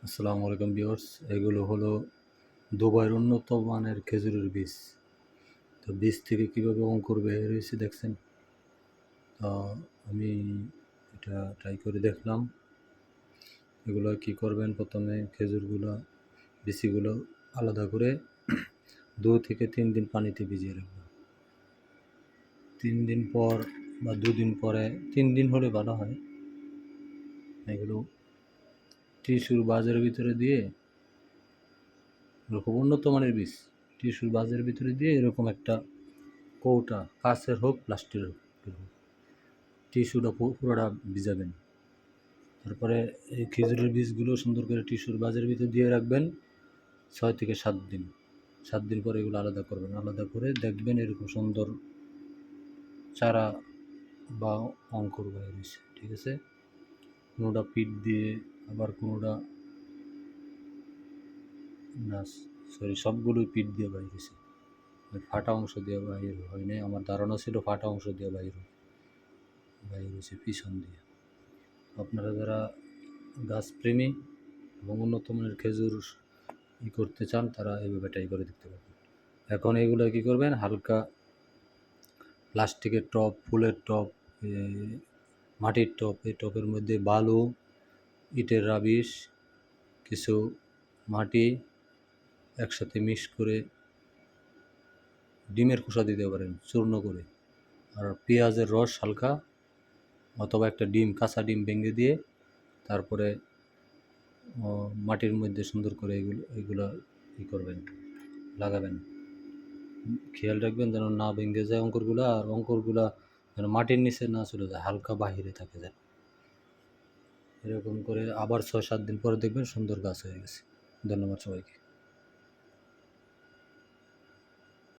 আসসালামু আলাইকুম ভিউয়ার্স, এগুলো হলো দুবাইয়ের উন্নত মানের খেজুরের বীজ। তো বীজ থেকে কীভাবে অঙ্কুর বের হয়েছে দেখছেন। তো আমি এটা ট্রাই করে দেখলাম। এগুলো কি করবেন, প্রথমে খেজুরগুলো বিচিগুলো আলাদা করে 2 থেকে 3 দিন পানিতে ভিজিয়ে রাখবেন। 3 দিন পর বা 2 দিন পরে, 3 দিন হলে ভালো হয়। এগুলো টিস্যুর বাজের ভিতরে দিয়ে, এরকম উন্নত মানের বীজ টিস্যুর বাজের ভিতরে দিয়ে এরকম একটা কৌটা, কাচের হোক প্লাস্টিকের হোক, টিস্যুটা পুরোটা ভিজাবেন। তারপরে এই খেজুরের বীজগুলো সুন্দর করে টিস্যুর বাজের ভিতরে দিয়ে রাখবেন 6 থেকে 7 দিন। 7 দিন পরে এগুলো আলাদা করবেন। আলাদা করে দেখবেন এরকম সুন্দর চারা বা অঙ্কুর বের হয়েছে। ঠিক আছে, কোনোটা পিট দিয়ে, আবার কোনোটা না, সবগুলোই পিট দিয়ে বাইর হয়েছে। ফাটা অংশ দিয়ে বাইর হয় নাই। আমার ধারণা ছিল ফাটা অংশ দিয়ে বাইর হয়েছে পিছন দিয়ে। আপনারা যারা গাছপ্রেমী এবং উন্নত মানের খেজুর করতে চান, তারা এইভাবে ট্রাই করে দেখতে পারবেন। এখন এগুলো কী করবেন, হালকা প্লাস্টিকের টব, ফুলের টব, মাটির টব, এই টবের মধ্যে বালু, ইটের রাবিশ, কিছু মাটি একসাথে মিক্স করে, ডিমের খোসা দিতে পারেন চূর্ণ করে, আর পেঁয়াজের রস হালকা, অথবা একটা ডিম, কাঁচা ডিম ভেঙে দিয়ে তারপরে মাটির মধ্যে সুন্দর করে এগুলো করবেন, লাগাবেন। খেয়াল রাখবেন যেন না ভেঙে যায় অঙ্কুরগুলো, আর অঙ্কুরগুলো যেন মাটির নিচে না চলে যায়, হালকা বাহিরে থাকে যেন। এরকম করে আবার 6-7 দিন পরে দেখবেন সুন্দর গাছ হয়ে গেছে। ধন্যবাদ সবাইকে।